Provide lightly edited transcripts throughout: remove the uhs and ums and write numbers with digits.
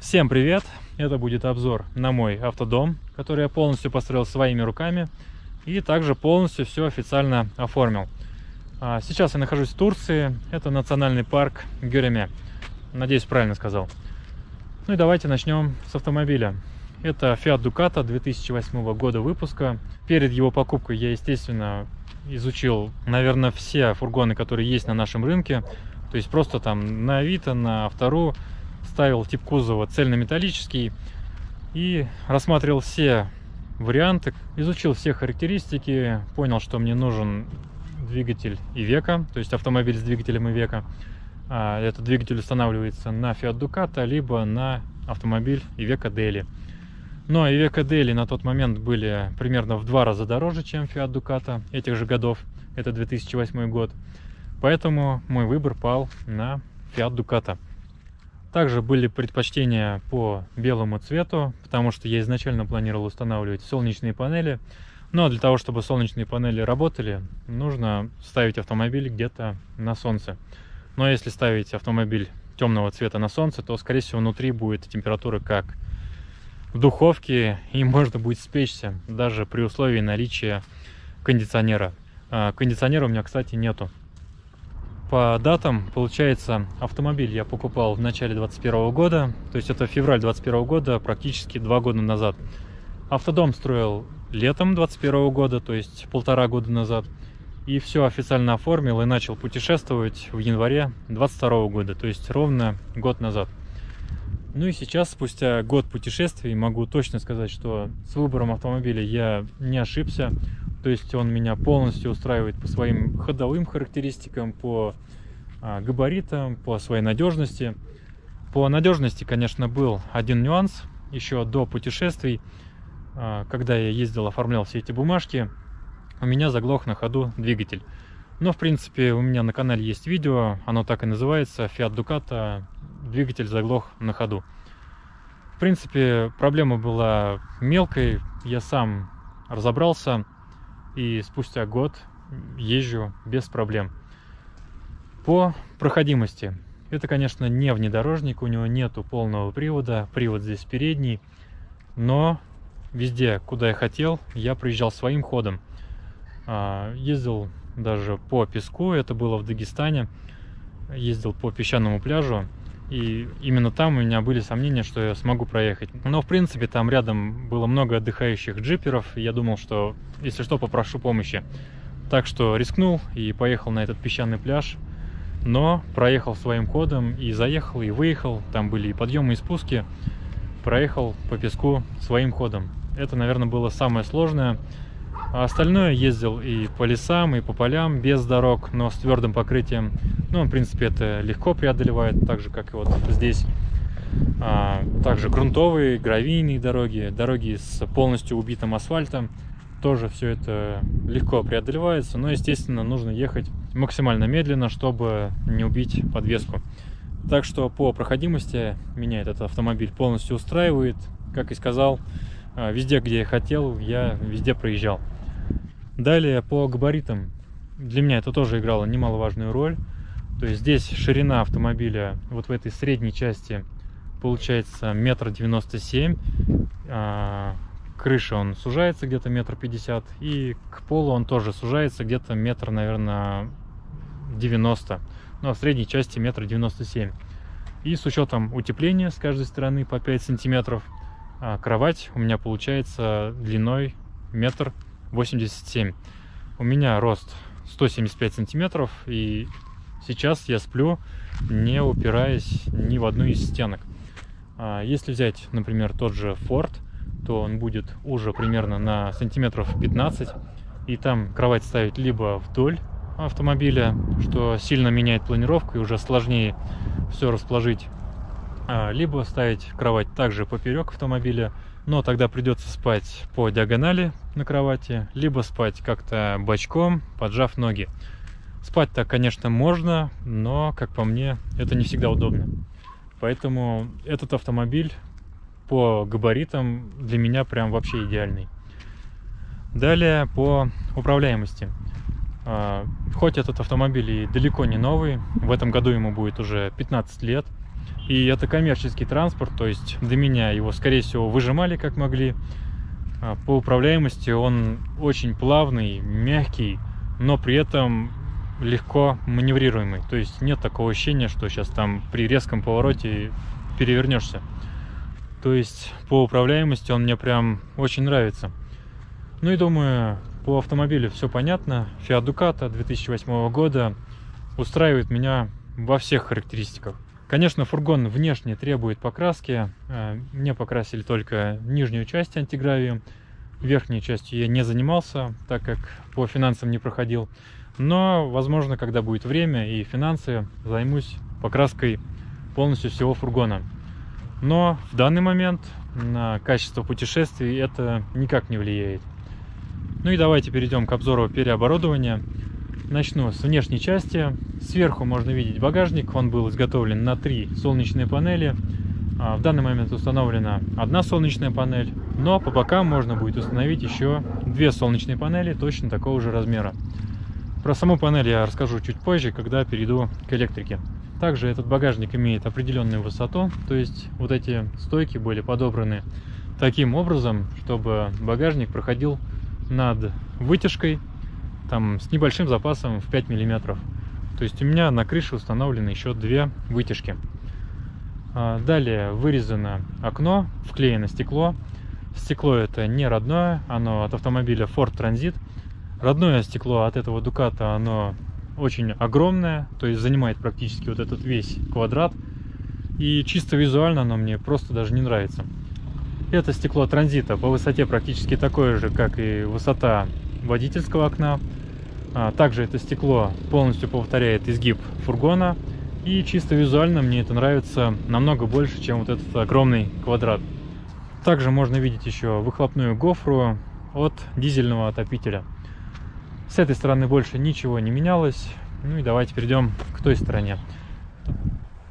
Всем привет! Это будет обзор на мой автодом, который я полностью построил своими руками и также полностью все официально оформил. Сейчас я нахожусь в Турции, это национальный парк Гюреме. Надеюсь, правильно сказал. Ну и давайте начнем с автомобиля. Это Fiat Ducato 2008 года выпуска. Перед его покупкой я, естественно, изучил, наверное, все фургоны, которые есть на нашем рынке. То есть просто там на Авито, на Автору ставил тип кузова цельнометаллический и рассматривал все варианты, изучил все характеристики, понял, что мне нужен двигатель Iveco, то есть автомобиль с двигателем Iveco. Этот двигатель устанавливается на Fiat Ducato, либо на автомобиль Iveco Daily. Но Iveco Daily на тот момент были примерно в 2 раза дороже, чем Fiat Ducato этих же годов, это 2008 год. Поэтому мой выбор пал на Fiat Ducato. Также были предпочтения по белому цвету, потому что я изначально планировал устанавливать солнечные панели. Но для того, чтобы солнечные панели работали, нужно ставить автомобиль где-то на солнце. Но если ставить автомобиль темного цвета на солнце, то, скорее всего, внутри будет температура как в духовке, и можно будет спечься, даже при условии наличия кондиционера. Кондиционера у меня, кстати, нету. По датам, получается, автомобиль я покупал в начале 2021 года, то есть это февраль 2021 года, практически 2 года назад. Автодом строил летом 2021 года, то есть 1,5 года назад. И все официально оформил и начал путешествовать в январе 2022 года, то есть ровно год назад. Ну и сейчас, спустя год путешествий, могу точно сказать, что с выбором автомобиля я не ошибся. То есть он меня полностью устраивает по своим ходовым характеристикам, по габаритам, по своей надежности. По надежности, конечно, был один нюанс. Еще до путешествий, когда я ездил, оформлял все эти бумажки, у меня заглох на ходу двигатель. Но, в принципе, у меня на канале есть видео, оно так и называется, Fiat Ducato, двигатель заглох на ходу. В принципе, проблема была мелкой, я сам разобрался. И спустя год езжу без проблем. По проходимости. Это, конечно, не внедорожник, у него нету полного привода. Привод здесь передний. Но везде, куда я хотел, я проезжал своим ходом. Ездил даже по песку, это было в Дагестане. Ездил по песчаному пляжу. И именно там у меня были сомнения, что я смогу проехать. Но, в принципе, там рядом было много отдыхающих джиперов. И я думал, что, если что, попрошу помощи. Так что рискнул и поехал на этот песчаный пляж. Но проехал своим ходом и заехал, и выехал. Там были и подъемы, и спуски. Проехал по песку своим ходом. Это, наверное, было самое сложное. А остальное ездил и по лесам, и по полям, без дорог, но с твердым покрытием. Ну, в принципе, это легко преодолевает, так же, как и вот здесь. Также грунтовые, гравийные дороги, дороги с полностью убитым асфальтом. Тоже все это легко преодолевается, но, естественно, нужно ехать максимально медленно, чтобы не убить подвеску. Так что по проходимости меня этот автомобиль полностью устраивает. Как и сказал, везде, где я хотел, я везде проезжал. Далее по габаритам. Для меня это тоже играло немаловажную роль. То есть здесь ширина автомобиля вот в этой средней части получается 1,97 м. Крыша он сужается где-то 1,50 м. И к полу он тоже сужается где-то метр, наверное, 90. Ну а в средней части 1,97 м. И с учетом утепления с каждой стороны по 5 сантиметров, кровать у меня получается длиной 1,87 м. У меня рост 175 сантиметров, и сейчас я сплю, не упираясь ни в одну из стенок. Если взять, например, тот же Ford, то он будет уже примерно на сантиметров 15, и там кровать ставить либо вдоль автомобиля, что сильно меняет планировку и уже сложнее все расположить, либо ставить кровать также поперек автомобиля, но тогда придется спать по диагонали на кровати, либо спать как-то бочком, поджав ноги. Спать так, конечно, можно, но, как по мне, это не всегда удобно. Поэтому этот автомобиль по габаритам для меня прям вообще идеальный. Далее по управляемости. Хоть этот автомобиль и далеко не новый, в этом году ему будет уже 15 лет, И это коммерческий транспорт, то есть до меня его, скорее всего, выжимали как могли. По управляемости он очень плавный, мягкий, но при этом легко маневрируемый. То есть нет такого ощущения, что сейчас там при резком повороте перевернешься. То есть по управляемости он мне прям очень нравится. Ну и думаю, по автомобилю все понятно. Fiat Ducato 2008 года устраивает меня во всех характеристиках. Конечно, фургон внешне требует покраски. Мне покрасили только нижнюю часть антигравием. Верхней частью я не занимался, так как по финансам не проходил. Но, возможно, когда будет время и финансы, займусь покраской полностью всего фургона. Но в данный момент на качество путешествий это никак не влияет. Ну и давайте перейдем к обзору переоборудования. Начну с внешней части. Сверху можно видеть багажник. Он был изготовлен на 3 солнечные панели. В данный момент установлена одна солнечная панель, но по бокам можно будет установить еще 2 солнечные панели точно такого же размера. Про саму панель я расскажу чуть позже, когда перейду к электрике. Также этот багажник имеет определенную высоту, то есть вот эти стойки были подобраны таким образом, чтобы багажник проходил над вытяжкой там с небольшим запасом в 5 мм. То есть у меня на крыше установлены еще 2 вытяжки. Далее вырезано окно, вклеено стекло. Стекло это не родное, оно от автомобиля Ford Transit. Родное стекло от этого Ducato, оно очень огромное, то есть занимает практически вот этот весь квадрат. И чисто визуально оно мне просто даже не нравится. Это стекло Транзита по высоте практически такое же, как и высота водительского окна. Также это стекло полностью повторяет изгиб фургона. И чисто визуально мне это нравится намного больше, чем вот этот огромный квадрат. Также можно видеть еще выхлопную гофру от дизельного отопителя. С этой стороны больше ничего не менялось. Ну и давайте перейдем к той стороне.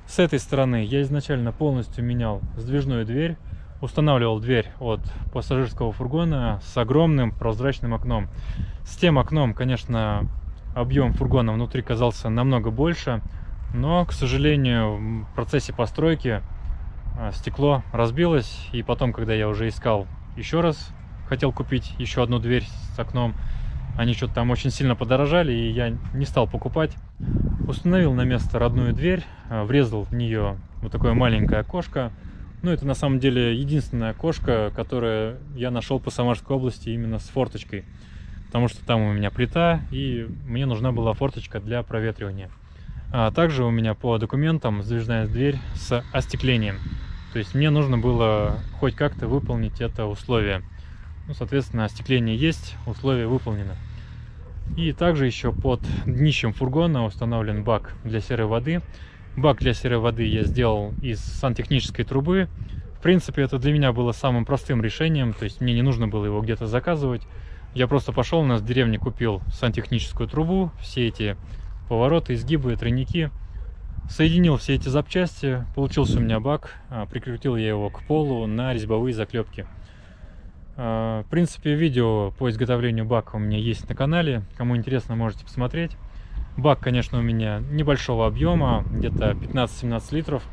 С этой стороны я изначально полностью менял сдвижную дверь. Устанавливал дверь от пассажирского фургона с огромным прозрачным окном. С тем окном, конечно, объем фургона внутри казался намного больше. Но, к сожалению, в процессе постройки стекло разбилось. И потом, когда я уже искал еще раз, хотел купить еще одну дверь с окном, они что-то там очень сильно подорожали, и я не стал покупать. Установил на место родную дверь, врезал в нее вот такое маленькое окошко. Ну, это на самом деле единственное окошко, которое я нашел по Самарской области именно с форточкой. Потому что там у меня плита, и мне нужна была форточка для проветривания. А также у меня по документам сдвижная дверь с остеклением. То есть мне нужно было хоть как-то выполнить это условие. Ну, соответственно, остекление есть, условие выполнено. И также еще под днищем фургона установлен бак для серой воды. Бак для серой воды я сделал из сантехнической трубы. В принципе, это для меня было самым простым решением. То есть мне не нужно было его где-то заказывать. Я просто пошел, у нас в деревне купил сантехническую трубу, все эти повороты, изгибы, тройники. Соединил все эти запчасти, получился у меня бак. Прикрутил я его к полу на резьбовые заклепки. В принципе, видео по изготовлению бака у меня есть на канале. Кому интересно, можете посмотреть. Бак, конечно, у меня небольшого объема, где-то 15-17 литров.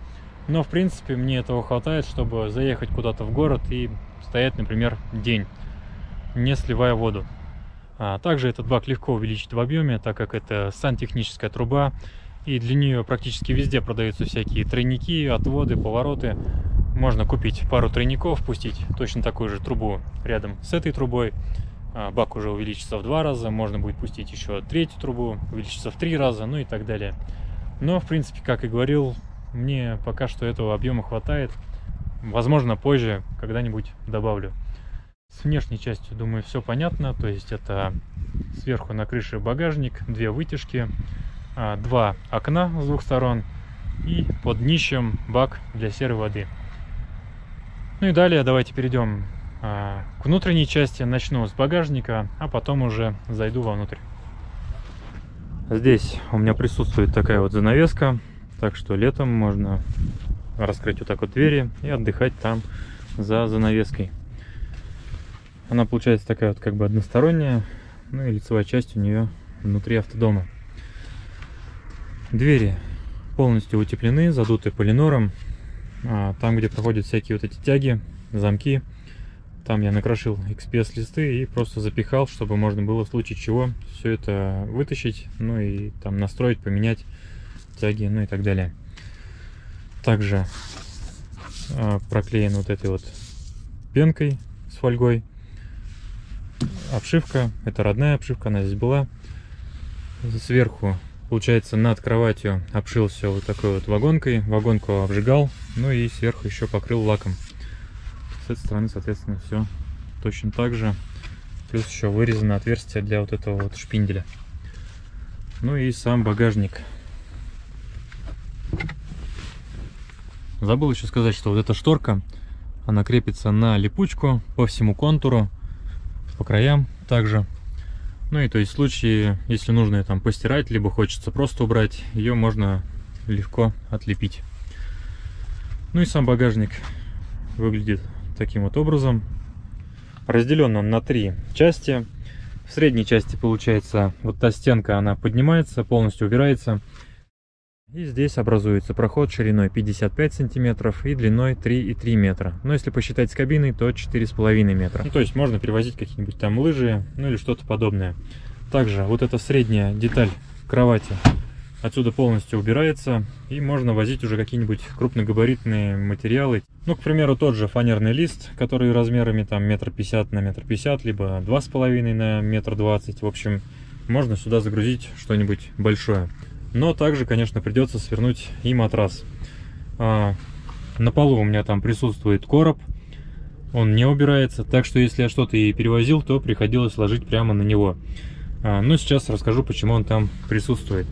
Но, в принципе, мне этого хватает, чтобы заехать куда-то в город и стоять, например, день, не сливая воду. Также этот бак легко увеличить в объеме, так как это сантехническая труба. И для нее практически везде продаются всякие тройники, отводы, повороты. Можно купить пару тройников, пустить точно такую же трубу рядом с этой трубой. Бак уже увеличится в 2 раза, можно будет пустить еще 3-ю трубу, увеличится в 3 раза, ну и так далее. Но, в принципе, как и говорил, мне пока что этого объема хватает. Возможно, позже когда-нибудь добавлю. С внешней частью, думаю, все понятно. То есть это сверху на крыше багажник, 2 вытяжки, 2 окна с 2 сторон и под днищем бак для серой воды. Ну и далее давайте перейдем к внутренней части. Начну с багажника, а потом уже зайду вовнутрь. Здесь у меня присутствует такая вот занавеска, так что летом можно раскрыть вот так вот двери и отдыхать там за занавеской. Она получается такая вот как бы односторонняя, ну и лицевая часть у нее внутри автодома. Двери полностью утеплены, задуты полинором. Там, где проходят всякие вот эти тяги, замки, там я накрошил XPS листы и просто запихал, чтобы можно было в случае чего все это вытащить, ну и там настроить, поменять тяги, ну и так далее. Также проклеен вот этой вот пенкой с фольгой. Обшивка, это родная обшивка, она здесь была. Сверху, получается, над кроватью обшил все вот такой вот вагонкой, вагонку обжигал, ну и сверху еще покрыл лаком. С этой стороны, соответственно, все точно так же. Плюс еще вырезано отверстие для вот этого вот шпинделя. Ну и сам багажник. Забыл еще сказать, что вот эта шторка, она крепится на липучку по всему контуру, по краям также. Ну и то есть в случае, если нужно ее там постирать, либо хочется просто убрать, ее можно легко отлепить. Ну и сам багажник выглядит таким вот образом. Разделен он на 3 части. В средней части, получается, вот та стенка, она поднимается, полностью убирается. И здесь образуется проход шириной 55 сантиметров и длиной 3,3 метра. Но если посчитать с кабиной, то 4,5 метра. Ну, то есть можно перевозить какие-нибудь там лыжи, ну или что-то подобное. Также вот эта средняя деталь кровати отсюда полностью убирается, и можно возить уже какие-нибудь крупногабаритные материалы. Ну, к примеру, тот же фанерный лист, который размерами там 1,50 на 1,50 м, либо 2,5 на 1,20 м. В общем, можно сюда загрузить что-нибудь большое. Но также, конечно, придется свернуть и матрас. На полу у меня там присутствует короб, он не убирается, так что если я что-то и перевозил, то приходилось ложить прямо на него. Но сейчас расскажу, почему он там присутствует.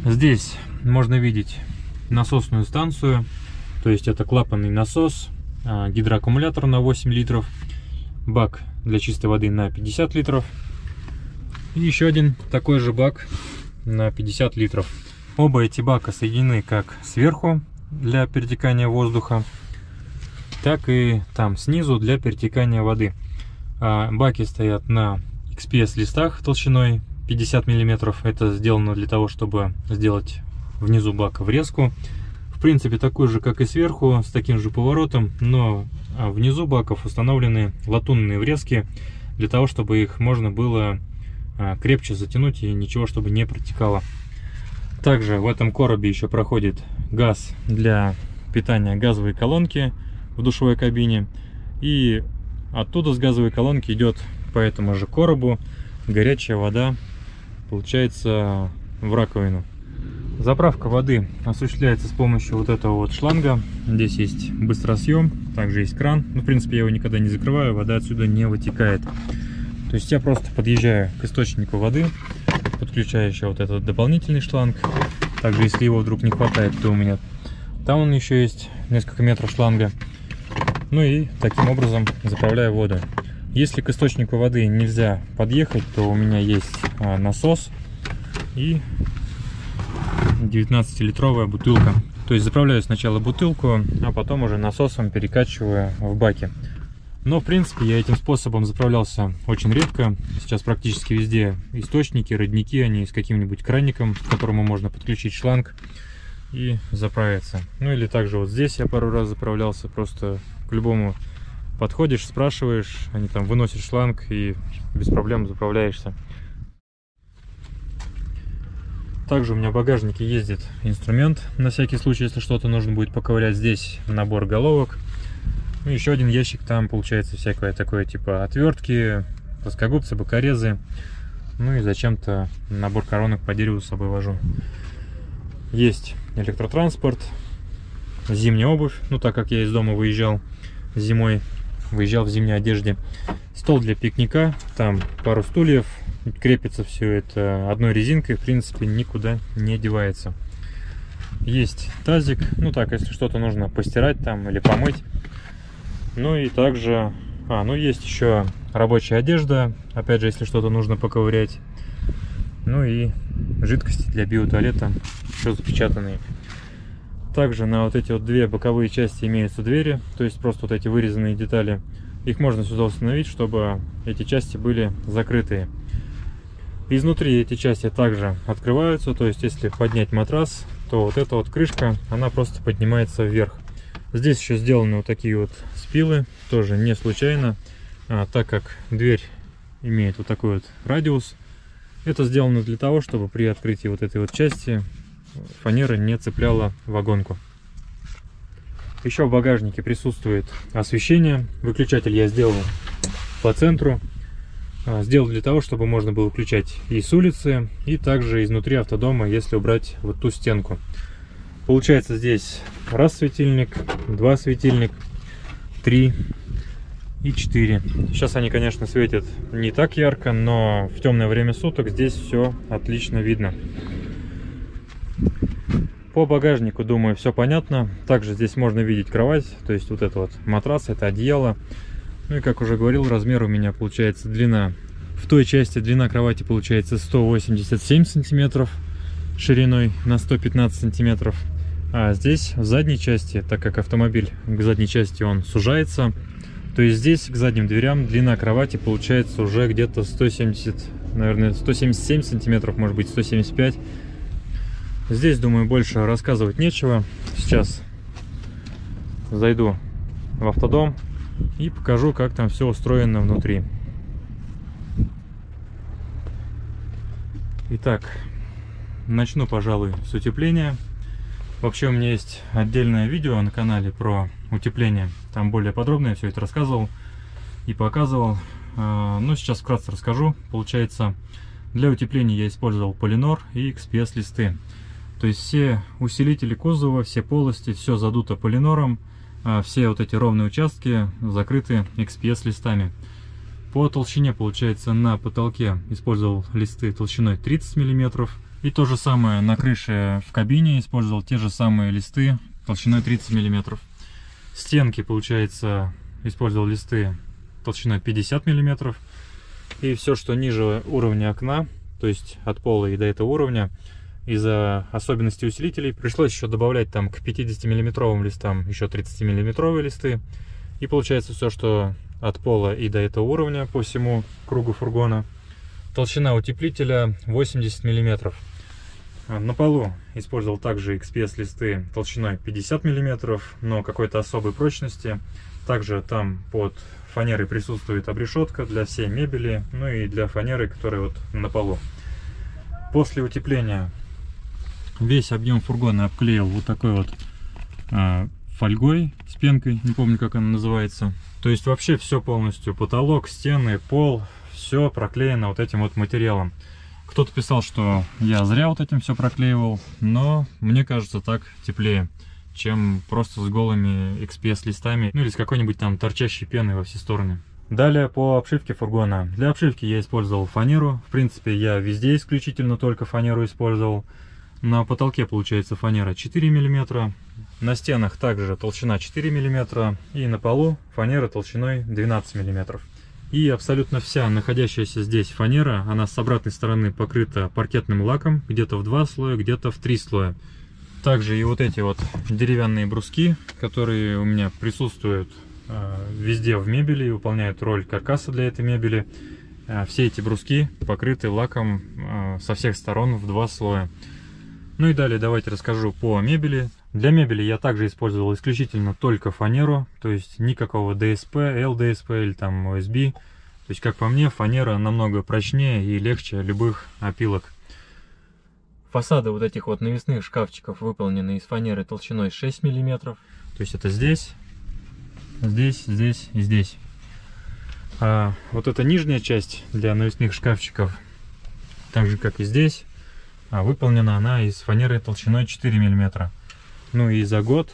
Здесь можно видеть насосную станцию, то есть это клапанный насос, гидроаккумулятор на 8 литров, бак для чистой воды на 50 литров и еще один такой же бак на 50 литров. Оба эти бака соединены как сверху для перетекания воздуха, так и там снизу для перетекания воды. Баки стоят на XPS листах толщиной 50 мм. Это сделано для того, чтобы сделать внизу бака врезку. В принципе, такой же, как и сверху, с таким же поворотом, но внизу баков установлены латунные врезки для того, чтобы их можно было крепче затянуть и ничего, чтобы не протекало. Также в этом коробе еще проходит газ для питания газовой колонки в душевой кабине, и оттуда с газовой колонки идет по этому же коробу горячая вода, получается, в раковину. Заправка воды осуществляется с помощью вот этого вот шланга. Здесь есть быстросъем, также есть кран. Ну, в принципе, я его никогда не закрываю, вода отсюда не вытекает. То есть я просто подъезжаю к источнику воды, подключаю еще вот этот дополнительный шланг. Также, если его вдруг не хватает, то у меня там он еще есть, несколько метров шланга. Ну и таким образом заправляю воду. Если к источнику воды нельзя подъехать, то у меня есть насос и 19-литровая бутылка. То есть заправляю сначала бутылку, а потом уже насосом перекачиваю в баки. Но в принципе я этим способом заправлялся очень редко. Сейчас практически везде источники, родники, они с каким-нибудь кранником, к которому можно подключить шланг и заправиться. Ну или также вот здесь я пару раз заправлялся, просто к любому подходишь, спрашиваешь, они там выносят шланг и без проблем заправляешься. Также у меня в багажнике ездит инструмент, на всякий случай, если что-то нужно будет поковырять. Здесь набор головок. Ну, еще один ящик, там получается всякое такое, типа отвертки, плоскогубцы, бокорезы. Ну и зачем-то набор коронок по дереву с собой вожу. Есть электротранспорт, зимняя обувь, ну так как я из дома выезжал зимой, выезжал в зимней одежде. Стол для пикника, там пару стульев, крепится все это одной резинкой, в принципе никуда не девается. Есть тазик, ну так, если что-то нужно постирать там или помыть. Ну и также, ну есть еще рабочая одежда, опять же, если что-то нужно поковырять. Ну и жидкости для биотуалета, еще запечатанные. Также на вот эти вот две боковые части имеются двери, то есть просто вот эти вырезанные детали. Их можно сюда установить, чтобы эти части были закрытые. Изнутри эти части также открываются, то есть если поднять матрас, то вот эта вот крышка, она просто поднимается вверх. Здесь еще сделаны вот такие вот спилы, тоже не случайно, так как дверь имеет вот такой вот радиус. Это сделано для того, чтобы при открытии вот этой вот части фанера не цепляла вагонку. Еще в багажнике присутствует освещение. Выключатель я сделал по центру. Сделал для того, чтобы можно было включать и с улицы, и также изнутри автодома, если убрать вот ту стенку. Получается здесь раз светильник, два светильник, 3 и 4. Сейчас они, конечно, светят не так ярко, но в темное время суток здесь все отлично видно. По багажнику, думаю, все понятно. Также здесь можно видеть кровать, то есть вот это вот матрас, это одеяло. Ну и, как уже говорил, размер у меня получается длина. В той части длина кровати получается 187 сантиметров шириной на 115 сантиметров. А здесь в задней части, так как автомобиль к задней части он сужается, то есть здесь к задним дверям длина кровати получается уже где-то 170, наверное, 177 сантиметров, может быть 175. Здесь, думаю, больше рассказывать нечего. Сейчас зайду в автодом и покажу, как там все устроено внутри. Итак, начну, пожалуй, с утепления. Вообще у меня есть отдельное видео на канале про утепление. Там более подробно я все это рассказывал и показывал. Но сейчас вкратце расскажу. Получается, для утепления я использовал полинор и XPS листы. То есть все усилители кузова, все полости, все задуто полинором. Все вот эти ровные участки закрыты XPS листами. По толщине, получается, на потолке использовал листы толщиной 30 мм. И то же самое на крыше в кабине использовал те же самые листы толщиной 30 мм. Стенки, получается, использовал листы толщиной 50 мм. И все, что ниже уровня окна, то есть от пола и до этого уровня, из-за особенностей усилителей пришлось еще добавлять там к 50 миллиметровым листам еще 30 миллиметровые листы. И получается все, что от пола и до этого уровня по всему кругу фургона. Толщина утеплителя 80 миллиметров. На полу использовал также XPS листы толщиной 50 миллиметров, но какой-то особой прочности. Также там под фанерой присутствует обрешетка для всей мебели, ну и для фанеры, которая вот на полу. После утепления весь объем фургона обклеил вот такой вот фольгой с пенкой, не помню, как она называется. То есть вообще все полностью, потолок, стены, пол, все проклеено вот этим вот материалом. Кто-то писал, что я зря вот этим все проклеивал, но мне кажется, так теплее, чем просто с голыми XPS листами, ну или с какой-нибудь там торчащей пеной во все стороны. Далее по обшивке фургона. Для обшивки я использовал фанеру. В принципе, я везде исключительно только фанеру использовал. На потолке получается фанера 4 мм. На стенах также толщина 4 мм. И на полу фанера толщиной 12 мм. И абсолютно вся находящаяся здесь фанера, она с обратной стороны покрыта паркетным лаком. Где-то в 2 слоя, где-то в 3 слоя. Также и вот эти вот деревянные бруски, которые у меня присутствуют везде в мебели, выполняют роль каркаса для этой мебели. Все эти бруски покрыты лаком со всех сторон в 2 слоя. Ну и далее давайте расскажу по мебели. Для мебели я также использовал исключительно только фанеру, то есть никакого ДСП, ЛДСП или там ОСБ. То есть, как по мне, фанера намного прочнее и легче любых опилок. Фасады вот этих вот навесных шкафчиков выполнены из фанеры толщиной 6 мм. То есть это здесь, здесь, здесь и здесь. А вот эта нижняя часть для навесных шкафчиков, так же как и здесь, выполнена она из фанеры толщиной 4 мм. Ну и за год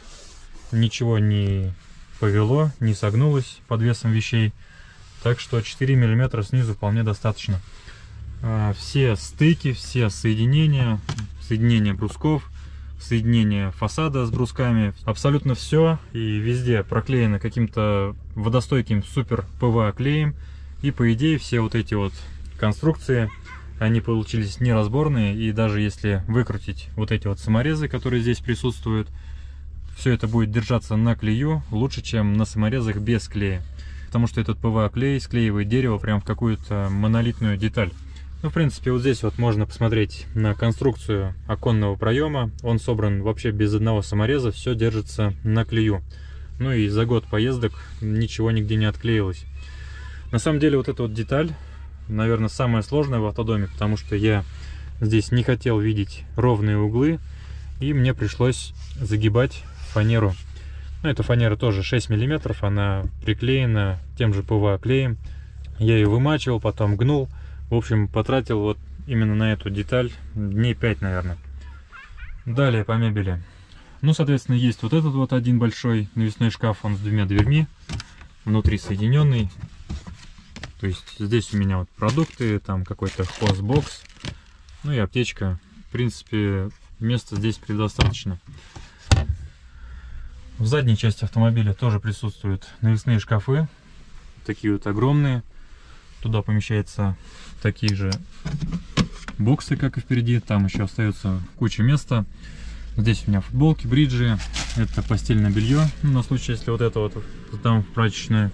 ничего не повело, не согнулось под весом вещей. Так что 4 мм снизу вполне достаточно. Все стыки, все соединения брусков, соединение фасада с брусками, абсолютно все и везде проклеено каким-то водостойким супер ПВА клеем. И по идее все вот эти вот конструкции, они получились неразборные, и даже если выкрутить вот эти вот саморезы, которые здесь присутствуют, все это будет держаться на клею лучше, чем на саморезах без клея. Потому что этот ПВА клей склеивает дерево прям в какую-то монолитную деталь. Ну, в принципе, вот здесь вот можно посмотреть на конструкцию оконного проема. Он собран вообще без одного самореза, все держится на клею. Ну и за год поездок ничего нигде не отклеилось. На самом деле вот эта вот деталь, наверное, самая сложная в автодоме, потому что я здесь не хотел видеть ровные углы, и мне пришлось загибать фанеру. Ну, эта фанера тоже 6 мм, она приклеена тем же ПВА клеем. Я ее вымачивал, потом гнул. В общем, потратил вот именно на эту деталь дней 5, наверное. Далее по мебели. Ну, соответственно, есть вот этот вот один большой навесной шкаф, он с двумя дверьми, внутри соединенный. То есть здесь у меня вот продукты, там какой-то хозбокс, ну и аптечка. В принципе, места здесь предостаточно. В задней части автомобиля тоже присутствуют навесные шкафы, такие вот огромные. Туда помещаются такие же боксы, как и впереди. Там еще остается куча места. Здесь у меня футболки, бриджи. Это постельное белье, на случай, если вот это вот там в прачечную.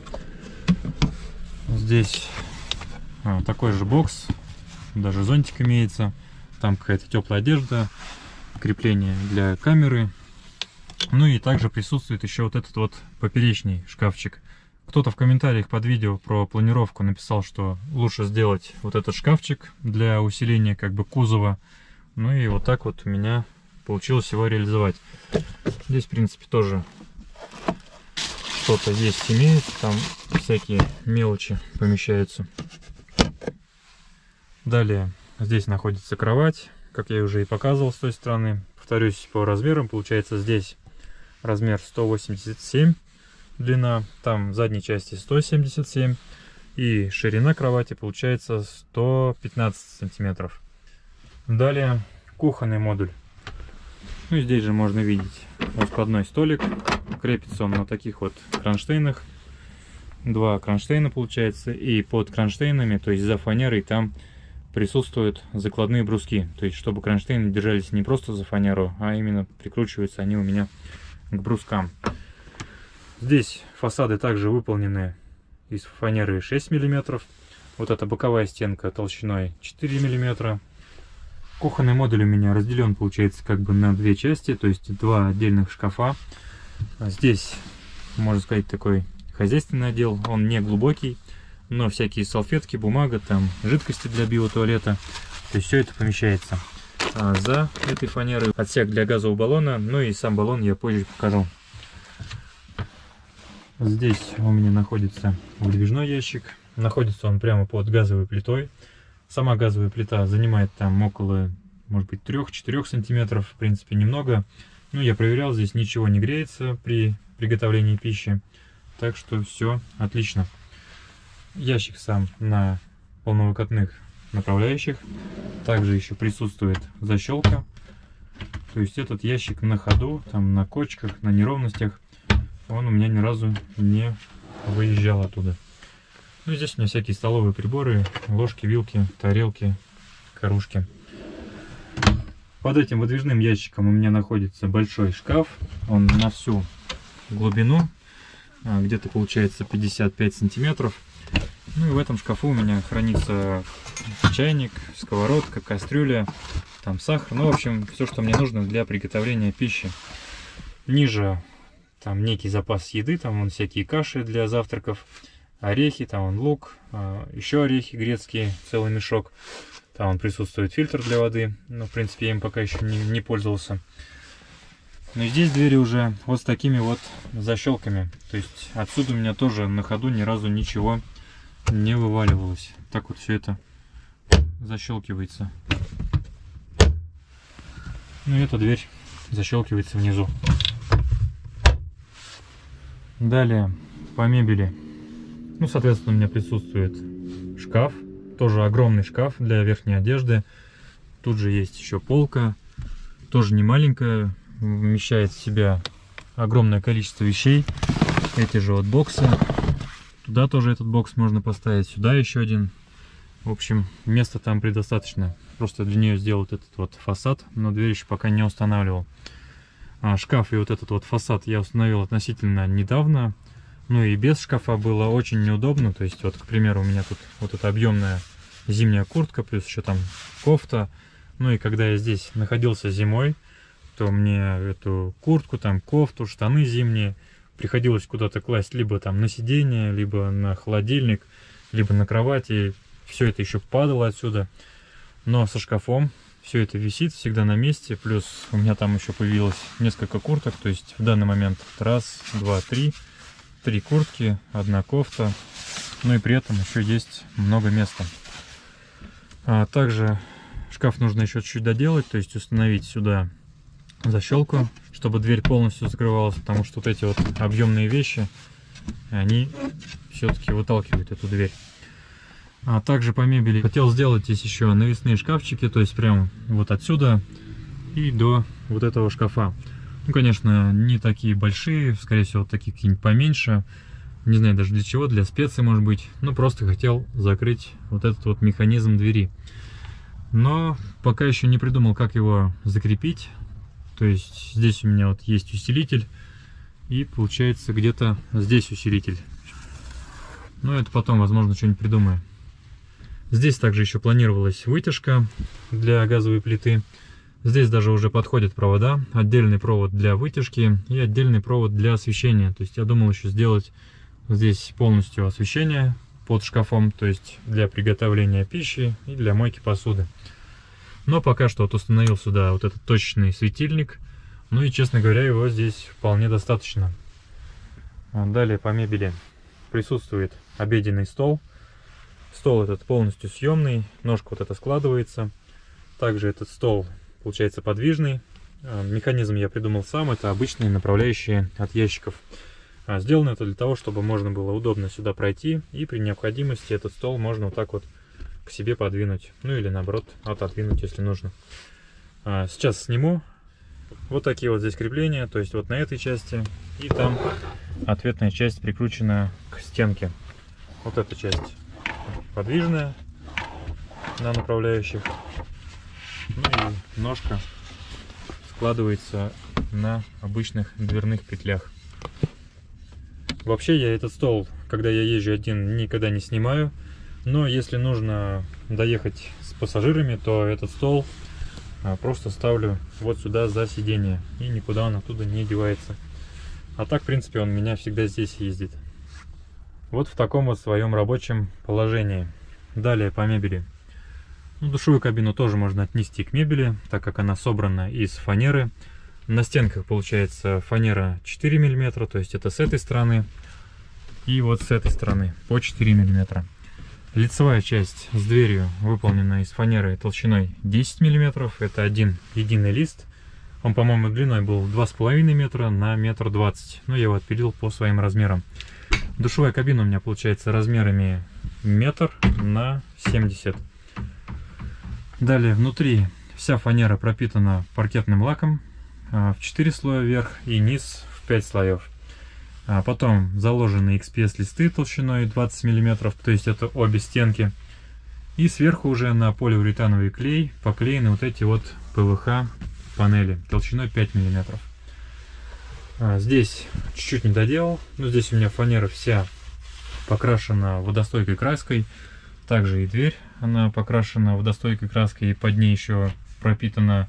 Здесь такой же бокс, даже зонтик имеется. Там какая-то теплая одежда, крепление для камеры. Ну и также присутствует еще вот этот вот поперечный шкафчик. Кто-то в комментариях под видео про планировку написал, что лучше сделать вот этот шкафчик для усиления как бы кузова. Ну и вот так вот у меня получилось его реализовать. Здесь, в принципе, тоже что-то есть имеется, там всякие мелочи помещаются. Далее здесь находится кровать, как я уже и показывал с той стороны. Повторюсь по размерам, получается здесь размер 187 длина, там в задней части 177 и ширина кровати получается 115 сантиметров. Далее кухонный модуль. Ну и здесь же можно видеть раскладной столик. Крепится он на таких вот кронштейнах. Два кронштейна получается, и под кронштейнами, то есть за фанерой, там присутствуют закладные бруски. То есть чтобы кронштейны держались не просто за фанеру, а именно прикручиваются они у меня к брускам. Здесь фасады также выполнены из фанеры 6 мм. Вот эта боковая стенка толщиной 4 мм. Кухонный модуль у меня разделен, получается, как бы на две части, то есть два отдельных шкафа. Здесь, можно сказать, такой хозяйственный отдел, он не глубокий, но всякие салфетки, бумага, там жидкости для биотуалета, то есть все это помещается. А за этой фанерой отсек для газового баллона, ну и сам баллон я позже покажу. Здесь у меня находится выдвижной ящик, находится он прямо под газовой плитой. Сама газовая плита занимает там около, может быть, 3-4 сантиметров, в принципе, немного. Ну, я проверял, здесь ничего не греется при приготовлении пищи, так что все отлично. Ящик сам на полновыкатных направляющих. Также еще присутствует защелка. То есть этот ящик на ходу, там на кочках, на неровностях, он у меня ни разу не выезжал оттуда. Ну и здесь у меня всякие столовые приборы, ложки, вилки, тарелки, кружки. Под этим выдвижным ящиком у меня находится большой шкаф. Он на всю глубину, где-то получается 55 сантиметров. Ну и в этом шкафу у меня хранится чайник, сковородка, кастрюля, там сахар. Ну, в общем, все, что мне нужно для приготовления пищи. Ниже там некий запас еды, там вон всякие каши для завтраков, орехи, там вон лук, еще орехи грецкие, целый мешок. Там вон присутствует фильтр для воды, но в принципе я им пока еще не пользовался. Ну и здесь двери уже вот с такими вот защелками. То есть отсюда у меня тоже на ходу ни разу ничего не вываливалось. Так вот все это защелкивается. Ну и эта дверь защелкивается внизу. Далее по мебели. Ну, соответственно, у меня присутствует шкаф. Тоже огромный шкаф для верхней одежды. Тут же есть еще полка. Тоже не маленькая. Вмещает в себя огромное количество вещей. Эти же вот боксы. Туда тоже этот бокс можно поставить. Сюда еще один. В общем, места там предостаточно. Просто для нее сделал этот вот фасад. Но дверь еще пока не устанавливал. Шкаф и вот этот вот фасад я установил относительно недавно. Ну и без шкафа было очень неудобно. То есть вот, к примеру, у меня тут вот эта объемная зимняя куртка, плюс еще там кофта. Ну и когда я здесь находился зимой, то мне эту куртку, там кофту, штаны зимние приходилось куда-то класть либо там на сиденье, либо на холодильник, либо на кровати. Все это еще падало отсюда. Но со шкафом все это висит всегда на месте. Плюс у меня там еще появилось несколько курток. То есть в данный момент раз, два, три. 3 куртки, 1 кофта. Ну и при этом еще есть много места. Также шкаф нужно еще чуть-чуть доделать. То есть установить сюда защелку, чтобы дверь полностью закрывалась. Потому что вот эти вот объемные вещи, они все-таки выталкивают эту дверь. Также по мебели хотел сделать здесь еще навесные шкафчики, то есть прям вот отсюда и до вот этого шкафа. Ну, конечно, не такие большие, скорее всего, такие какие-нибудь поменьше. Не знаю даже для чего, для специй, может быть. Ну, просто хотел закрыть вот этот вот механизм двери. Но пока еще не придумал, как его закрепить. То есть здесь у меня вот есть усилитель. И получается где-то здесь усилитель. Но это потом, возможно, что-нибудь придумаю. Здесь также еще планировалась вытяжка для газовой плиты. Здесь даже уже подходят провода. Отдельный провод для вытяжки и отдельный провод для освещения. То есть я думал еще сделать здесь полностью освещение под шкафом. То есть для приготовления пищи и для мойки посуды. Но пока что вот установил сюда вот этот точечный светильник. Ну и, честно говоря, его здесь вполне достаточно. Далее по мебели присутствует обеденный стол. Стол этот полностью съемный, ножка вот эта складывается. Также этот стол получается подвижный. Механизм я придумал сам, это обычные направляющие от ящиков. Сделано это для того, чтобы можно было удобно сюда пройти, и при необходимости этот стол можно вот так вот к себе подвинуть. Ну или наоборот отодвинуть, если нужно. Сейчас сниму. Вот такие вот здесь крепления, то есть вот на этой части, и там ответная часть прикручена к стенке. Вот эта часть подвижная на направляющих, ну и ножка складывается на обычных дверных петлях. Вообще я этот стол, когда я езжу один, никогда не снимаю, но если нужно доехать с пассажирами, то этот стол просто ставлю вот сюда за сиденье, и никуда он оттуда не девается. А так, в принципе, он у меня всегда здесь ездит. Вот в таком вот своем рабочем положении. Далее по мебели. Ну, душевую кабину тоже можно отнести к мебели, так как она собрана из фанеры. На стенках получается фанера 4 мм, то есть это с этой стороны. И вот с этой стороны по 4 мм. Лицевая часть с дверью выполнена из фанеры толщиной 10 мм. Это один единый лист. Он, по-моему, длиной был 2,5 метра на 1,20 м. Но я его отпилил по своим размерам. Душевая кабина у меня получается размерами 1 на 70 см. Далее внутри вся фанера пропитана паркетным лаком в 4 слоя вверх и низ в 5 слоев. Потом заложены XPS листы толщиной 20 мм, то есть это обе стенки. И сверху уже на полиуретановый клей поклеены вот эти вот ПВХ панели толщиной 5 мм. Здесь чуть-чуть не доделал, но здесь у меня фанера вся покрашена водостойкой краской. Также и дверь, она покрашена водостойкой краской, и под ней еще пропитана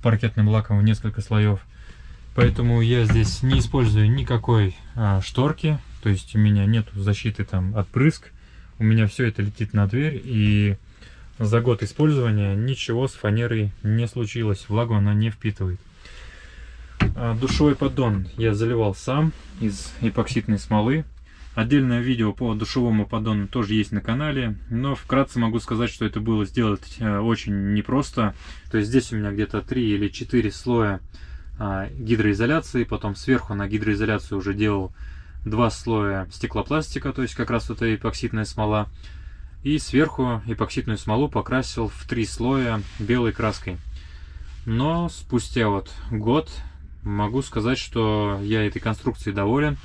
паркетным лаком в несколько слоев. Поэтому я здесь не использую никакой шторки, то есть у меня нет защиты там от брызг. У меня все это летит на дверь, и за год использования ничего с фанерой не случилось, влагу она не впитывает. Душевой поддон я заливал сам из эпоксидной смолы. Отдельное видео по душевому поддону тоже есть на канале, но вкратце могу сказать, что это было сделать очень непросто. То есть здесь у меня где-то 3 или 4 слоя гидроизоляции, потом сверху на гидроизоляцию уже делал 2 слоя стеклопластика, то есть как раз вот эта эпоксидная смола, и сверху эпоксидную смолу покрасил в 3 слоя белой краской. Но спустя вот год могу сказать, что я этой конструкцией доволен.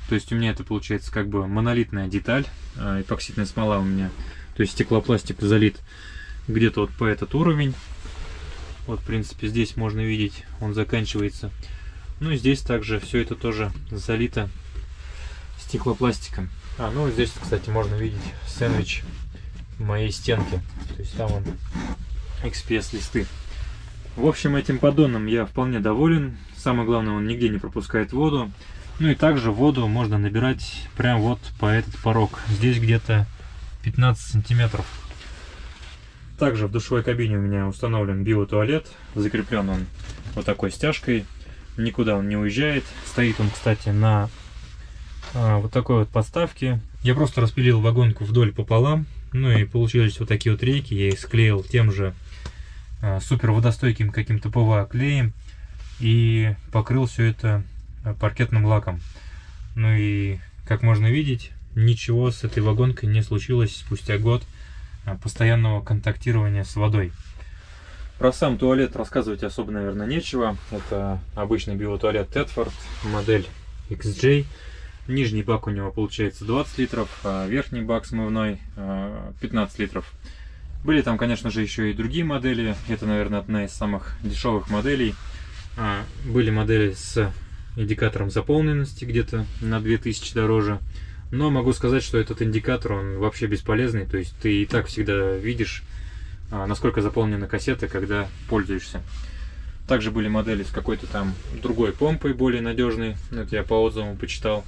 То есть у меня это получается как бы монолитная деталь, эпоксидная смола у меня, то есть стеклопластик залит где-то вот по этот уровень. Вот, в принципе, здесь можно видеть, он заканчивается. Ну и здесь также все это тоже залито стеклопластиком. Ну и здесь, кстати, можно видеть сэндвич моей стенки. То есть там он XPS листы. В общем, этим поддоном я вполне доволен. Самое главное, он нигде не пропускает воду. Ну и также воду можно набирать прям вот по этот порог. Здесь где-то 15 сантиметров. Также в душевой кабине у меня установлен биотуалет. Закреплен он вот такой стяжкой. Никуда он не уезжает. Стоит он, кстати, на вот такой вот подставке. Я просто распилил вагонку вдоль пополам. Ну и получились вот такие вот рейки. Я их склеил тем же супер водостойким каким-то ПВА клеем и покрыл все это паркетным лаком. Ну и как можно видеть, ничего с этой вагонкой не случилось спустя год постоянного контактирования с водой. Про сам туалет рассказывать особо, наверное, нечего. Это обычный биотуалет Тедфорд, модель XJ. Нижний бак у него получается 20 литров, а верхний бак смывной 15 литров. Были там, конечно же, еще и другие модели. Это, наверное, одна из самых дешевых моделей. Были модели с индикатором заполненности где-то на 2000 дороже. Но могу сказать, что этот индикатор, он вообще бесполезный. То есть ты и так всегда видишь, насколько заполнена кассета, когда пользуешься. Также были модели с какой-то там другой помпой, более надежной. Это я по отзывам почитал.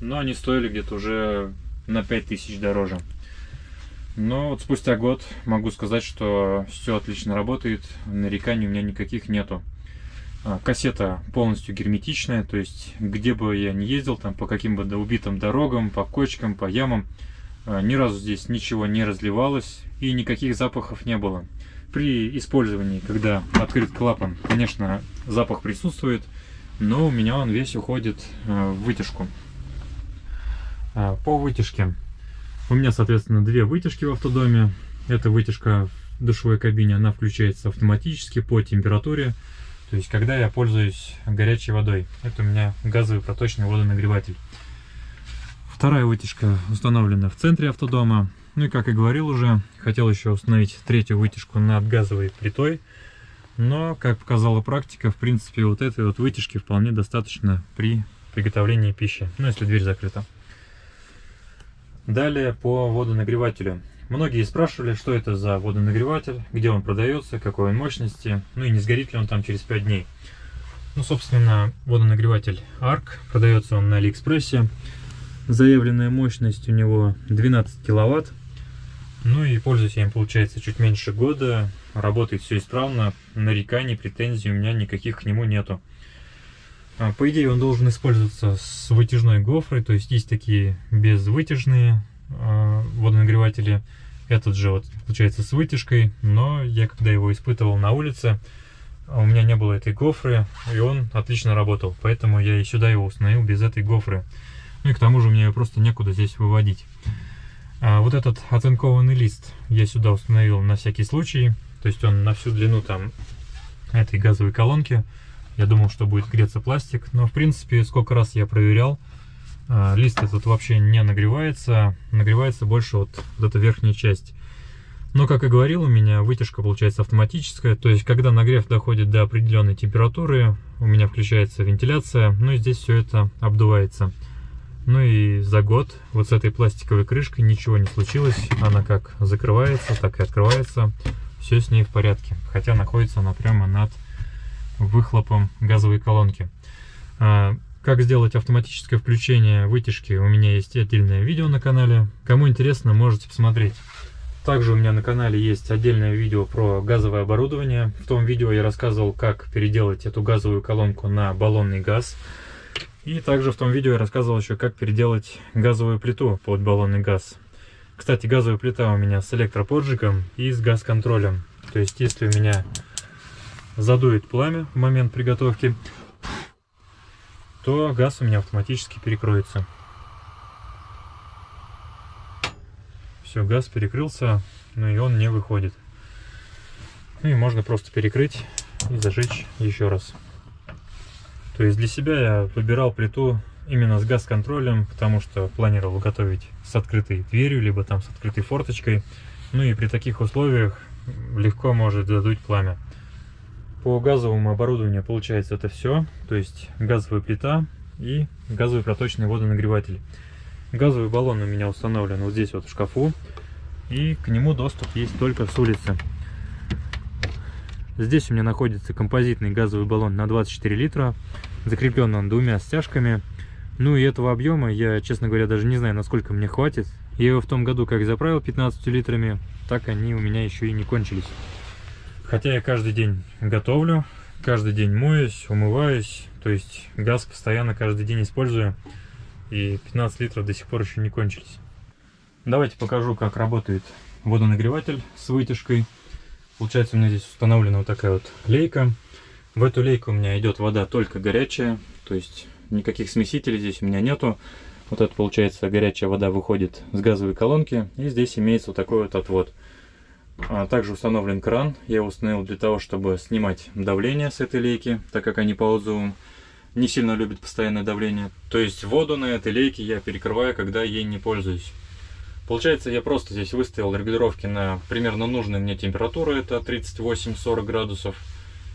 Но они стоили где-то уже на 5000 дороже. Но вот спустя год могу сказать, что все отлично работает, нареканий у меня никаких нету. Кассета полностью герметичная, то есть где бы я ни ездил, там по каким бы убитым дорогам, по кочкам, по ямам, ни разу здесь ничего не разливалось и никаких запахов не было. При использовании, когда открыт клапан, конечно, запах присутствует, но у меня он весь уходит в вытяжку. По вытяжке. У меня, соответственно, две вытяжки в автодоме. Эта вытяжка в душевой кабине, она включается автоматически по температуре. То есть, когда я пользуюсь горячей водой. Это у меня газовый проточный водонагреватель. Вторая вытяжка установлена в центре автодома. Ну и, как и говорил уже, хотел еще установить третью вытяжку над газовой плитой. Но, как показала практика, в принципе, вот этой вот вытяжки вполне достаточно при приготовлении пищи. Ну, если дверь закрыта. Далее по водонагревателю. Многие спрашивали, что это за водонагреватель, где он продается, какой он мощности, ну и не сгорит ли он там через 5 дней. Ну, собственно, водонагреватель ARC, продается он на Алиэкспрессе. Заявленная мощность у него 12 киловатт. Ну и пользуюсь я им, получается, чуть меньше года. Работает все исправно, нареканий, претензий у меня никаких к нему нету. По идее, он должен использоваться с вытяжной гофрой, то есть есть такие безвытяжные водонагреватели. Этот же, вот, получается, с вытяжкой, но я когда его испытывал на улице, у меня не было этой гофры, и он отлично работал, поэтому я и сюда его установил без этой гофры. Ну и к тому же мне ее просто некуда здесь выводить. Вот этот оцинкованный лист я сюда установил на всякий случай, то есть он на всю длину там этой газовой колонки. Я думал, что будет греться пластик, но в принципе, сколько раз я проверял, лист этот вообще не нагревается, нагревается больше вот эта верхняя часть. Но, как и говорил, у меня вытяжка получается автоматическая, то есть когда нагрев доходит до определенной температуры, у меня включается вентиляция, ну и здесь все это обдувается. Ну и за год вот с этой пластиковой крышкой ничего не случилось, она как закрывается, так и открывается, все с ней в порядке, хотя находится она прямо над выхлопом газовой колонки. Как сделать автоматическое включение вытяжки, у меня есть отдельное видео на канале. Кому интересно, можете посмотреть. Также у меня на канале есть отдельное видео про газовое оборудование. В том видео я рассказывал, как переделать эту газовую колонку на баллонный газ. И также в том видео я рассказывал еще, как переделать газовую плиту под баллонный газ. Кстати, газовая плита у меня с электроподжигом и с газ-контролем. То есть, если у меня задует пламя в момент приготовки, то газ у меня автоматически перекроется. Все, газ перекрылся, но и он не выходит. Ну и можно просто перекрыть и зажечь еще раз. То есть для себя я выбирал плиту именно с газ-контролем, потому что планировал готовить с открытой дверью, либо там с открытой форточкой. Ну и при таких условиях легко может задуть пламя. По газовому оборудованию получается это все, то есть газовая плита и газовый проточный водонагреватель. Газовый баллон у меня установлен вот здесь вот в шкафу. и к нему доступ есть только с улицы. Здесь у меня находится композитный газовый баллон на 24 литра, закреплен он двумя стяжками. Ну и этого объема я, честно говоря, даже не знаю, насколько мне хватит. Я его в том году как заправил 15 литрами, так они у меня еще и не кончились. Хотя я каждый день готовлю, каждый день моюсь, умываюсь, то есть газ постоянно каждый день использую, и 15 литров до сих пор еще не кончились. Давайте покажу, как работает водонагреватель с вытяжкой. Получается, у меня здесь установлена вот такая вот лейка. В эту лейку у меня идет вода только горячая, то есть никаких смесителей здесь у меня нету. Вот это, получается, горячая вода выходит с газовой колонки, и здесь имеется вот такой вот отвод. Также установлен кран. Я его установил для того, чтобы снимать давление с этой лейки, так как они по отзывам не сильно любят постоянное давление. То есть воду на этой лейке я перекрываю, когда ей не пользуюсь. Получается, я просто здесь выставил регулировки на примерно нужную мне температуру, это 38-40 градусов.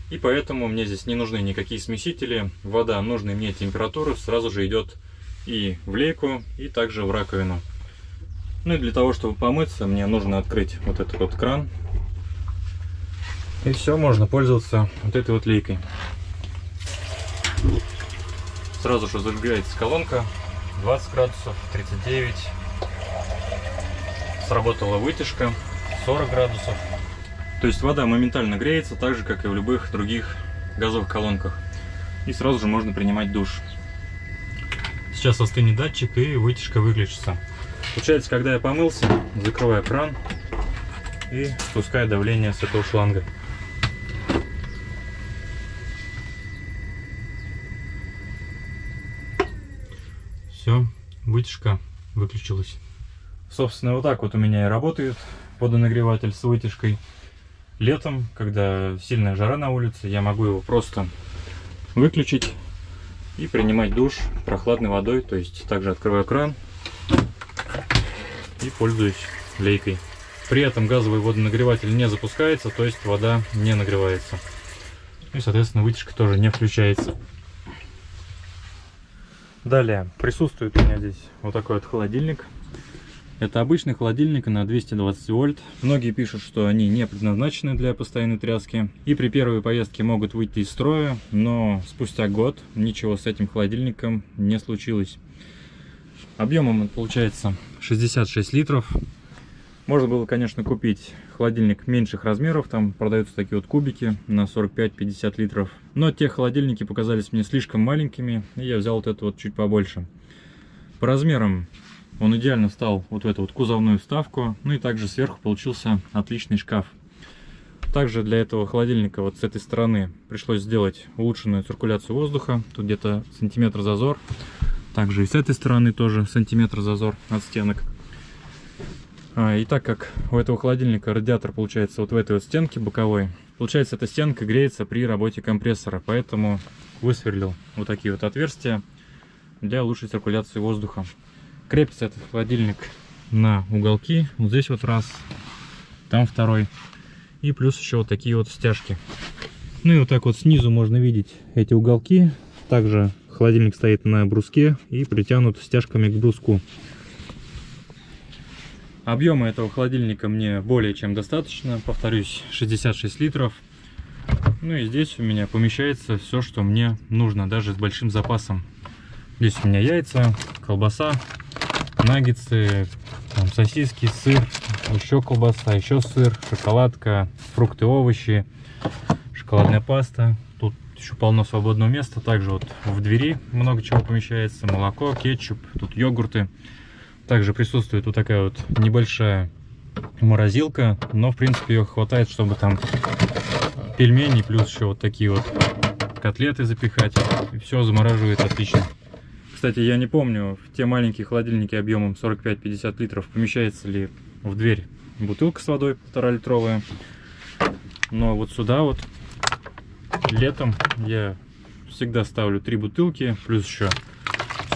И поэтому мне здесь не нужны никакие смесители. Вода нужной мне температуры сразу же идет и в лейку, и также в раковину. Ну и для того, чтобы помыться, мне нужно открыть вот этот вот кран. И все, можно пользоваться вот этой вот лейкой. Сразу же зажигается колонка, 20 градусов, 39. Сработала вытяжка, 40 градусов. То есть вода моментально греется, так же, как и в любых других газовых колонках. И сразу же можно принимать душ. Сейчас остынет датчик и вытяжка выключится. Получается, когда я помылся, закрываю кран и спускаю давление с этого шланга. Все, вытяжка выключилась. Собственно, вот так вот у меня и работает водонагреватель с вытяжкой. Летом, когда сильная жара на улице, я могу его просто выключить и принимать душ прохладной водой. То есть также открываю кран и пользуюсь лейкой. При этом газовый водонагреватель не запускается, то есть вода не нагревается. И, соответственно, вытяжка тоже не включается. Далее присутствует у меня здесь вот такой вот холодильник. Это обычный холодильник на 220 вольт. Многие пишут, что они не предназначены для постоянной тряски и при первой поездке могут выйти из строя, но спустя год ничего с этим холодильником не случилось. Объемом он получается 66 литров. Можно было, конечно, купить холодильник меньших размеров, там продаются такие вот кубики на 45-50 литров. Но те холодильники показались мне слишком маленькими, и я взял вот это вот чуть побольше. По размерам он идеально встал вот в эту вот кузовную вставку, ну и также сверху получился отличный шкаф. Также для этого холодильника вот с этой стороны пришлось сделать улучшенную циркуляцию воздуха, тут где-то сантиметр зазор. Также и с этой стороны тоже сантиметр зазор от стенок. И так как у этого холодильника радиатор получается вот в этой вот стенке боковой, получается эта стенка греется при работе компрессора, поэтому высверлил вот такие вот отверстия для лучшей циркуляции воздуха. Крепится этот холодильник на уголки, вот здесь вот раз, там второй, и плюс еще вот такие вот стяжки. Ну и вот так вот снизу можно видеть эти уголки. Также холодильник стоит на бруске и притянут стяжками к бруску. Объема этого холодильника мне более чем достаточно, повторюсь, 66 литров. Ну и здесь у меня помещается все, что мне нужно, даже с большим запасом. Здесь у меня яйца, колбаса, наггетсы, там, сосиски, сыр, еще колбаса, еще сыр, шоколадка, фрукты, овощи, шоколадная паста. Тут еще полно свободного места. Также вот в двери много чего помещается. Молоко, кетчуп, тут йогурты. Также присутствует вот такая вот небольшая морозилка, но в принципе ее хватает, чтобы там пельмени плюс еще вот такие вот котлеты запихать. И все замораживает отлично. Кстати, я не помню, в те маленькие холодильники объемом 45-50 литров помещается ли в дверь бутылка с водой 1,5-литровая. Но вот сюда вот летом я всегда ставлю 3 бутылки, плюс еще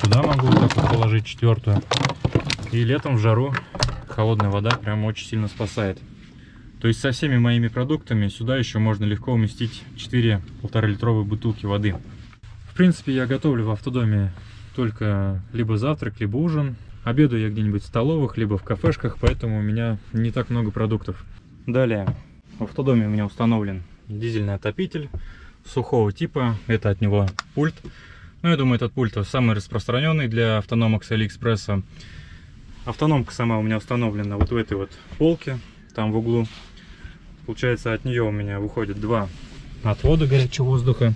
сюда могу вот так вот положить 4-ю. И летом в жару холодная вода прям очень сильно спасает. То есть со всеми моими продуктами сюда еще можно легко уместить 4 1,5-литровые бутылки воды. В принципе, я готовлю в автодоме только либо завтрак, либо ужин. Обедаю я где-нибудь в столовых, либо в кафешках, поэтому у меня не так много продуктов. Далее, в автодоме у меня установлен дизельный отопитель сухого типа. Это от него пульт. Ну, я думаю, этот пульт самый распространенный для автономок с Алиэкспресса. Автономка сама у меня установлена вот в этой вот полке, там в углу. Получается, от нее у меня выходит два отвода горячего воздуха.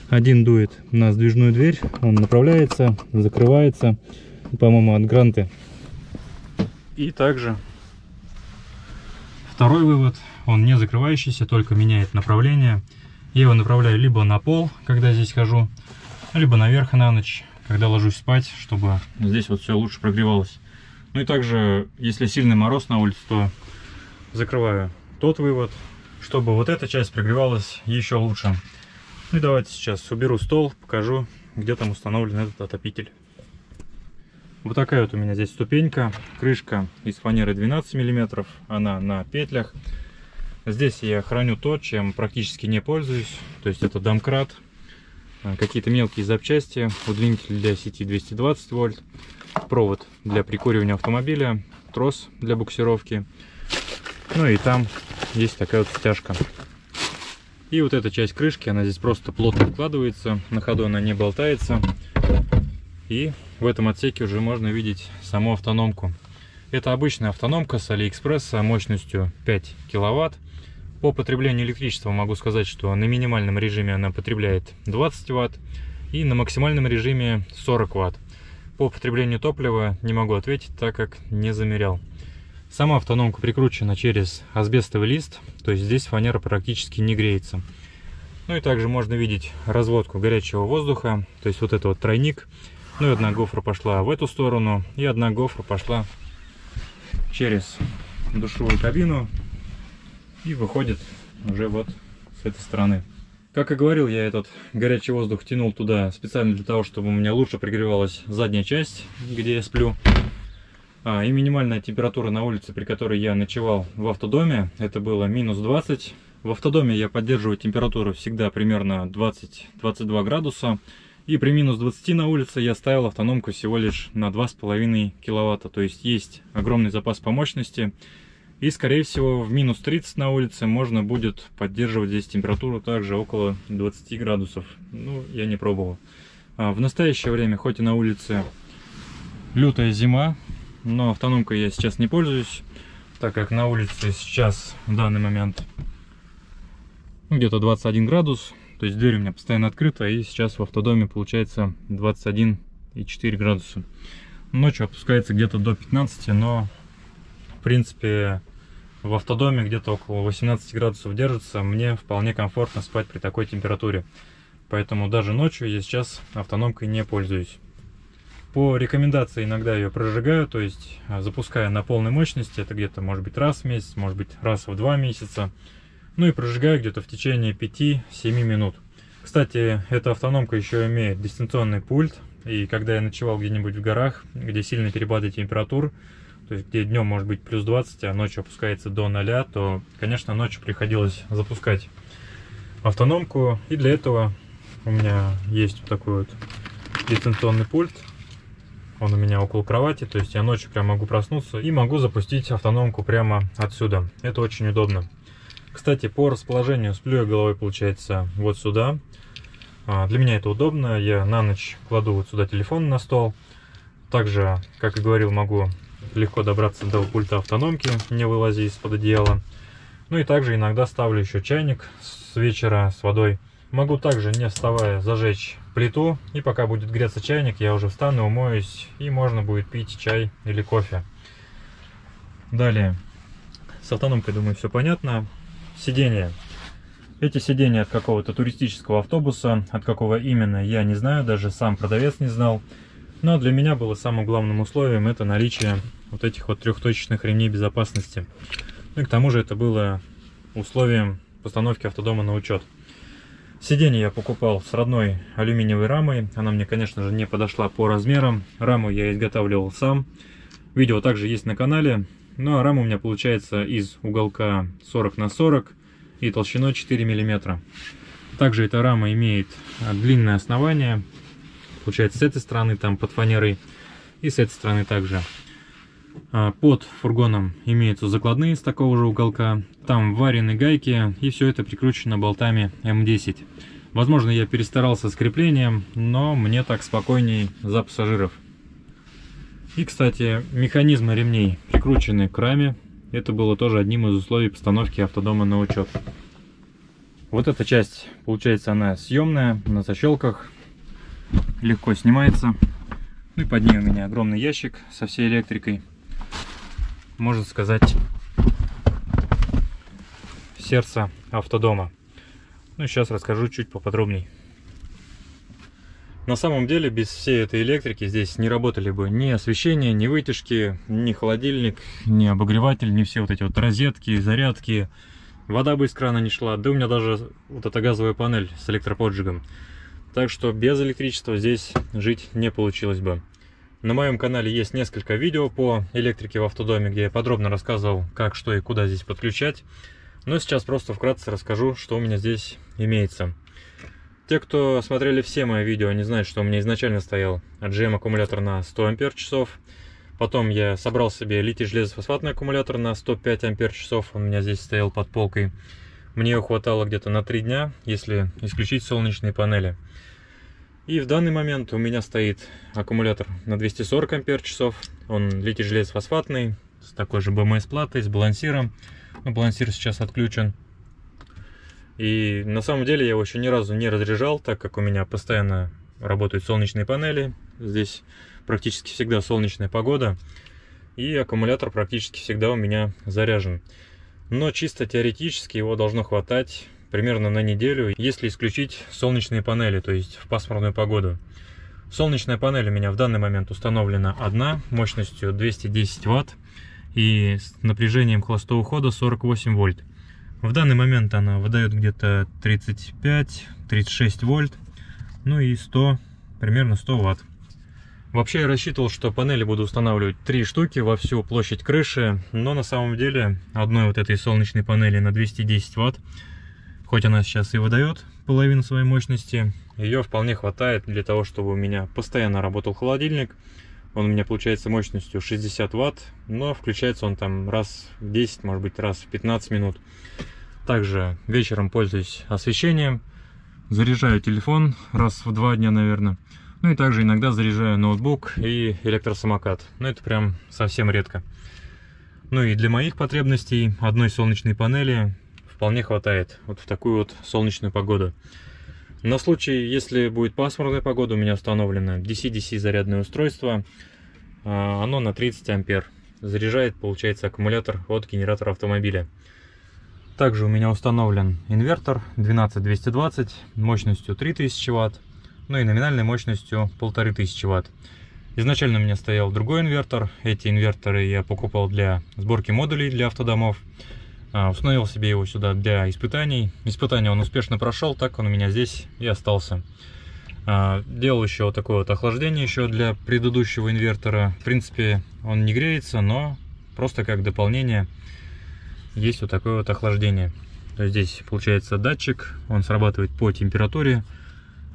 Один дует на сдвижную дверь, он направляется, закрывается, по-моему, от Гранты. И также второй вывод, он не закрывающийся, только меняет направление. Я его направляю либо на пол, когда здесь хожу, либо наверх на ночь, когда ложусь спать, чтобы здесь вот все лучше прогревалось. Ну и также, если сильный мороз на улице, то закрываю тот вывод, чтобы вот эта часть прогревалась еще лучше. И давайте сейчас уберу стол, покажу, где там установлен этот отопитель. Вот такая вот у меня здесь ступенька. Крышка из фанеры 12 мм, она на петлях. Здесь я храню то, чем практически не пользуюсь. То есть это домкрат, какие-то мелкие запчасти, удлинитель для сети 220 вольт, провод для прикуривания автомобиля, трос для буксировки. Ну и там есть такая вот стяжка. И вот эта часть крышки, она здесь просто плотно вкладывается, на ходу она не болтается. И в этом отсеке уже можно видеть саму автономку. Это обычная автономка с Алиэкспресса мощностью 5 киловатт. По потреблению электричества могу сказать, что на минимальном режиме она потребляет 20 ватт и на максимальном режиме 40 ватт. По потреблению топлива не могу ответить, так как не замерял. Сама автономка прикручена через асбестовый лист, то есть здесь фанера практически не греется. Ну и также можно видеть разводку горячего воздуха, то есть вот это вот тройник. Ну и одна гофра пошла в эту сторону, и одна гофра пошла через душевую кабину и выходит уже вот с этой стороны. Как и говорил, я этот горячий воздух тянул туда специально для того, чтобы у меня лучше прогревалась задняя часть, где я сплю. И минимальная температура на улице, при которой я ночевал в автодоме, это было минус 20. В автодоме я поддерживаю температуру всегда примерно 20-22 градуса. И при минус 20 на улице я ставил автономку всего лишь на 2,5 киловатта. То есть есть огромный запас по мощности. И скорее всего в минус 30 на улице можно будет поддерживать здесь температуру также около 20 градусов. Ну, я не пробовал. В настоящее время, хоть и на улице лютая зима, но автономкой я сейчас не пользуюсь, так как на улице сейчас в данный момент где-то 21 градус. То есть дверь у меня постоянно открыта, и сейчас в автодоме получается 21,4 градуса. Ночью опускается где-то до 15, но в принципе в автодоме где-то около 18 градусов держится. Мне вполне комфортно спать при такой температуре. Поэтому даже ночью я сейчас автономкой не пользуюсь. По рекомендации иногда ее прожигаю, то есть запуская на полной мощности, это где-то может быть раз в месяц, может быть раз в 2 месяца. Ну и прожигаю где-то в течение 5-7 минут. Кстати, эта автономка еще имеет дистанционный пульт, и когда я ночевал где-нибудь в горах, где сильный перепады температур, то есть где днем может быть плюс 20, а ночью опускается до 0, то, конечно, ночью приходилось запускать автономку. И для этого у меня есть вот такой вот дистанционный пульт. Он у меня около кровати, то есть я ночью прям могу проснуться и могу запустить автономку прямо отсюда. Это очень удобно. Кстати, по расположению сплю я головой, получается, вот сюда. Для меня это удобно. Я на ночь кладу вот сюда телефон на стол. Также, как и говорил, могу легко добраться до пульта автономки, не вылазя из-под одеяла. Ну и также иногда ставлю еще чайник с вечера с водой. Могу также, не вставая, зажечь плиту, и пока будет греться чайник, я уже встану, умоюсь, и можно будет пить чай или кофе. Далее, с автономкой, думаю, все понятно. Сиденья. Эти сиденья от какого-то туристического автобуса, от какого именно, я не знаю, даже сам продавец не знал. Но для меня было самым главным условием это наличие вот этих вот трехточечных ремней безопасности. Ну и к тому же это было условием постановки автодома на учет. Сиденье я покупал с родной алюминиевой рамой. Она мне, конечно же, не подошла по размерам. Раму я изготавливал сам. Видео также есть на канале. Ну а рама у меня получается из уголка 40 на 40 и толщиной 4 мм. Также эта рама имеет длинное основание. Получается с этой стороны там под фанерой. И И с этой стороны также. Под фургоном имеются закладные с такого же уголка. Там вареные гайки, и все это прикручено болтами М10. Возможно, я перестарался с креплением, но мне так спокойней за пассажиров. И, кстати, механизмы ремней прикручены к раме. Это было тоже одним из условий постановки автодома на учет. Вот эта часть, получается, она съемная, на защелках, легко снимается. Ну и под ней у меня огромный ящик со всей электрикой. Можно сказать, сердце автодома. Ну и сейчас расскажу чуть поподробней. На самом деле, без всей этой электрики здесь не работали бы ни освещение, ни вытяжки, ни холодильник, ни обогреватель, ни все вот эти вот розетки, зарядки. Вода бы из крана не шла, да у меня даже вот эта газовая панель с электроподжигом. Так что без электричества здесь жить не получилось бы. На моем канале есть несколько видео по электрике в автодоме, где я подробно рассказывал, как, что и куда здесь подключать. Но сейчас просто вкратце расскажу, что у меня здесь имеется. Те, кто смотрели все мои видео, они знают, что у меня изначально стоял GM аккумулятор на 100 ампер-часов. Потом я собрал себе литий-железофосфатный аккумулятор на 105 ампер-часов. Он у меня здесь стоял под полкой. Мне его хватало где-то на 3 дня, если исключить солнечные панели. И в данный момент у меня стоит аккумулятор на 240 ампер-часов. Он литий-железофосфатный, с такой же БМС-платой, с балансиром. Но балансир сейчас отключен. И на самом деле я его еще ни разу не разряжал, так как у меня постоянно работают солнечные панели. Здесь практически всегда солнечная погода. И аккумулятор практически всегда у меня заряжен. Но чисто теоретически его должно хватать примерно на неделю, если исключить солнечные панели, то есть в пасмурную погоду. Солнечная панель у меня в данный момент установлена одна, мощностью 210 Вт и с напряжением холостого хода 48 вольт. В данный момент она выдает где-то 35-36 вольт, ну и примерно 100 Вт. Вообще я рассчитывал, что панели буду устанавливать 3 штуки во всю площадь крыши, но на самом деле одной вот этой солнечной панели на 210 Вт, хоть она сейчас и выдает половину своей мощности, ее вполне хватает для того, чтобы у меня постоянно работал холодильник. Он у меня получается мощностью 60 Вт, но включается он там раз в 10, может быть раз в 15 минут. Также вечером пользуюсь освещением, заряжаю телефон раз в 2 дня, наверное. Ну и также иногда заряжаю ноутбук и электросамокат. Но это прям совсем редко. Ну и для моих потребностей одной солнечной панели вполне хватает вот в такую вот солнечную погоду. На случай, если будет пасмурная погода, у меня установлено DC-DC зарядное устройство. Оно на 30 ампер. Заряжает, получается, аккумулятор от генератора автомобиля. Также у меня установлен инвертор 12220 мощностью 3000 Вт. Ну и номинальной мощностью 1500 Вт. Изначально у меня стоял другой инвертор. Эти инверторы я покупал для сборки модулей для автодомов. Установил себе его сюда для испытаний. Испытание он успешно прошел, так он у меня здесь и остался. Делал еще вот такое вот охлаждение еще для предыдущего инвертора. В принципе, он не греется, но просто как дополнение есть вот такое вот охлаждение. То есть здесь получается датчик, он срабатывает по температуре.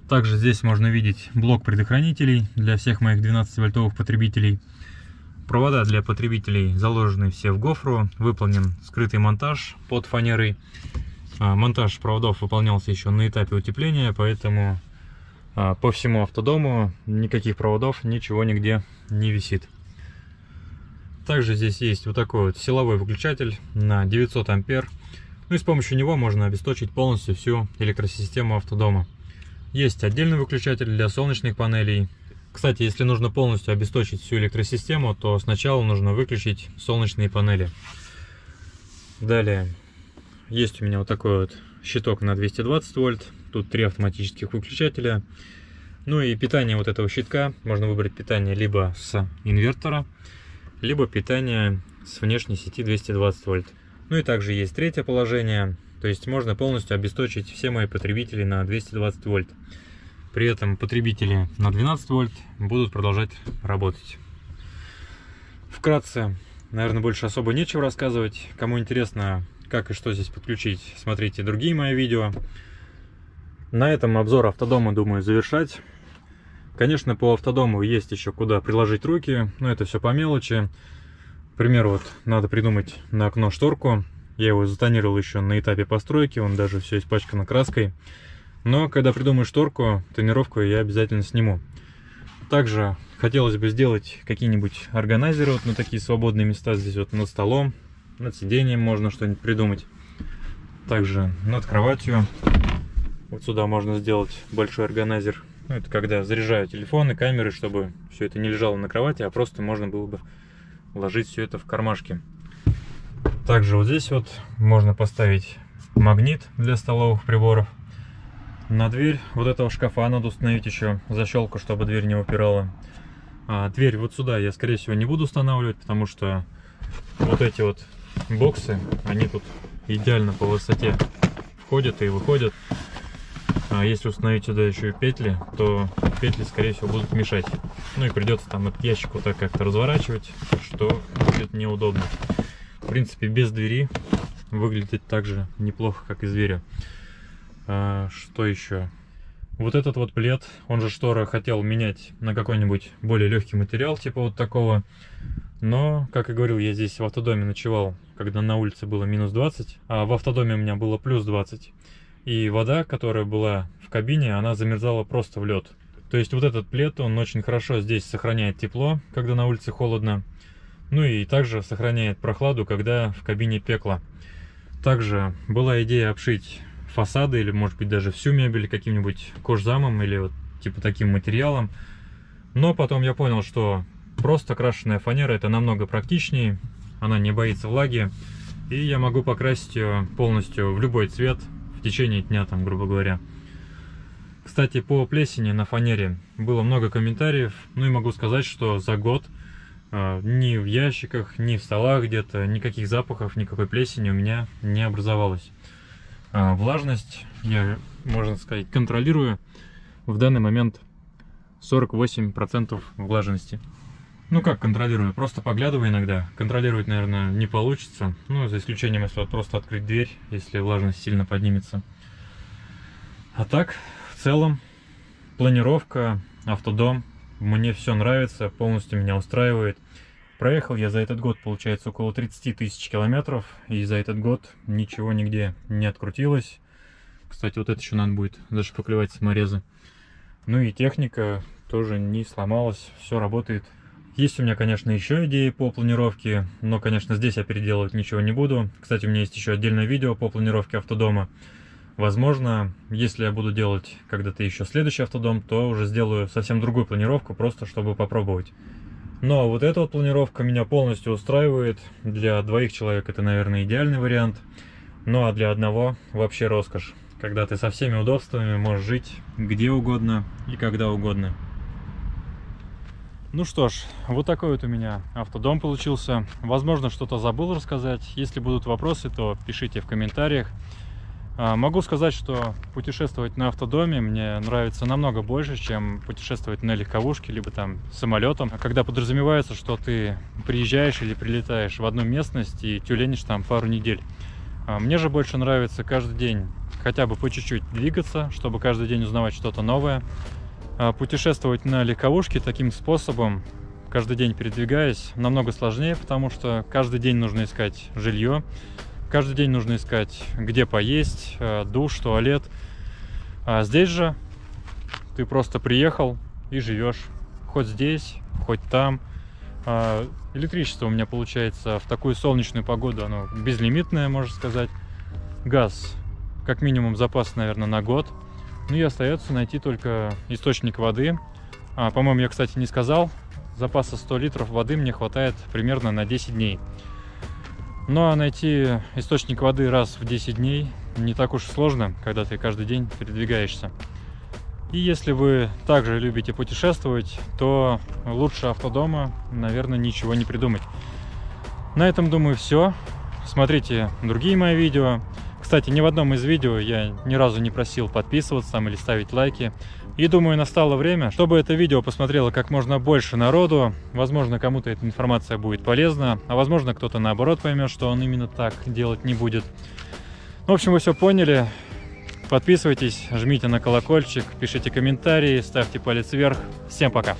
Также здесь можно видеть блок предохранителей для всех моих 12-вольтовых потребителей. Провода для потребителей заложены все в гофру, выполнен скрытый монтаж под фанерой. Монтаж проводов выполнялся еще на этапе утепления, поэтому по всему автодому никаких проводов, ничего нигде не висит. Также здесь есть вот такой вот силовой выключатель на 900 ампер. Ну и с помощью него можно обесточить полностью всю электросистему автодома. Есть отдельный выключатель для солнечных панелей. Кстати, если нужно полностью обесточить всю электросистему, то сначала нужно выключить солнечные панели. Далее есть у меня вот такой вот щиток на 220 вольт. Тут 3 автоматических выключателя. Ну и питание вот этого щитка. Можно выбрать питание либо с инвертора, либо питание с внешней сети 220 вольт. Ну и также есть третье положение. То есть можно полностью обесточить все мои потребители на 220 вольт. При этом потребители на 12 вольт будут продолжать работать. Вкратце, наверное, больше особо нечего рассказывать. Кому интересно, как и что здесь подключить, смотрите другие мои видео. На этом обзор автодома, думаю, завершать. Конечно, по автодому есть еще куда приложить руки, но это все по мелочи. К примеру, вот надо придумать на окно шторку. Я его затонировал еще на этапе постройки, он даже все испачкано краской. Но когда придумаю шторку, тонировку я обязательно сниму. Также хотелось бы сделать какие-нибудь органайзеры вот на такие свободные места. Здесь вот над столом, над сиденьем можно что-нибудь придумать. Также над кроватью. Вот сюда можно сделать большой органайзер. Ну, это когда заряжаю телефоны, камеры, чтобы все это не лежало на кровати, а просто можно было бы ложить все это в кармашки. Также вот здесь вот можно поставить магнит для столовых приборов. На дверь вот этого шкафа надо установить еще защелку, чтобы дверь не упирала. Дверь вот сюда я, скорее всего, не буду устанавливать, потому что вот эти вот боксы, они тут идеально по высоте входят и выходят. А если установить сюда еще и петли, то петли, скорее всего, будут мешать. Ну и придется там этот ящик вот так как-то разворачивать, что будет неудобно. В принципе, без двери выглядит так же неплохо, как и с дверью. Что еще? Вот этот вот плед, он же штора, хотел менять на какой-нибудь более легкий материал, типа вот такого. Но, как и говорил, я здесь в автодоме ночевал, когда на улице было минус 20, а в автодоме у меня было плюс 20. И вода, которая была в кабине, она замерзала просто в лед. То есть вот этот плед, он очень хорошо здесь сохраняет тепло, когда на улице холодно. Ну и также сохраняет прохладу, когда в кабине пекло. Также была идея обшить фасады или, может быть, даже всю мебель каким-нибудь кожзамом или вот типа таким материалом. Но потом я понял, что просто крашеная фанера это намного практичнее, она не боится влаги, и я могу покрасить ее полностью в любой цвет в течение дня, там, грубо говоря. Кстати, по плесени на фанере было много комментариев, ну и могу сказать, что за год ни в ящиках, ни в столах где-то, никаких запахов, никакой плесени у меня не образовалось. Влажность я, можно сказать, контролирую. В данный момент 48% влажности. Ну как контролирую? Просто поглядываю иногда. Контролировать, наверное, не получится. Ну, за исключением, если вот просто открыть дверь, если влажность сильно поднимется. А так, в целом, планировка, автодом, мне все нравится, полностью меня устраивает. Проехал я за этот год, получается, около 30 тысяч километров, и за этот год ничего нигде не открутилось. Кстати, вот это еще надо будет зашпаклевать саморезы. Ну и техника тоже не сломалась, все работает. Есть у меня, конечно, еще идеи по планировке, но, конечно, здесь я переделывать ничего не буду. Кстати, у меня есть еще отдельное видео по планировке автодома. Возможно, если я буду делать когда-то еще следующий автодом, то уже сделаю совсем другую планировку, просто чтобы попробовать. Но вот эта вот планировка меня полностью устраивает. Для двоих человек это, наверное, идеальный вариант. Ну а для одного вообще роскошь. Когда ты со всеми удобствами можешь жить где угодно и когда угодно. Ну что ж, вот такой вот у меня автодом получился. Возможно, что-то забыл рассказать. Если будут вопросы, то пишите в комментариях. Могу сказать, что путешествовать на автодоме мне нравится намного больше, чем путешествовать на легковушке, либо там самолетом. Когда подразумевается, что ты приезжаешь или прилетаешь в одну местность и тюленишь там пару недель. Мне же больше нравится каждый день хотя бы по чуть-чуть двигаться, чтобы каждый день узнавать что-то новое. Путешествовать на легковушке таким способом, каждый день передвигаясь, намного сложнее, потому что каждый день нужно искать жилье. Каждый день нужно искать, где поесть, душ, туалет. А здесь же ты просто приехал и живешь. Хоть здесь, хоть там. Электричество у меня получается в такую солнечную погоду, оно безлимитное, можно сказать. Газ, как минимум, запас, наверное, на год. Ну и остается найти только источник воды. По-моему, я, кстати, не сказал. Запаса 100 литров воды мне хватает примерно на 10 дней. Ну а найти источник воды раз в 10 дней не так уж сложно, когда ты каждый день передвигаешься. И если вы также любите путешествовать, то лучше автодома, наверное, ничего не придумать. На этом, думаю, все. Смотрите другие мои видео. Кстати, ни в одном из видео я ни разу не просил подписываться там или ставить лайки. И думаю, настало время, чтобы это видео посмотрело как можно больше народу. Возможно, кому-то эта информация будет полезна, а возможно, кто-то наоборот поймет, что он именно так делать не будет. В общем, вы все поняли. Подписывайтесь, жмите на колокольчик, пишите комментарии, ставьте палец вверх. Всем пока!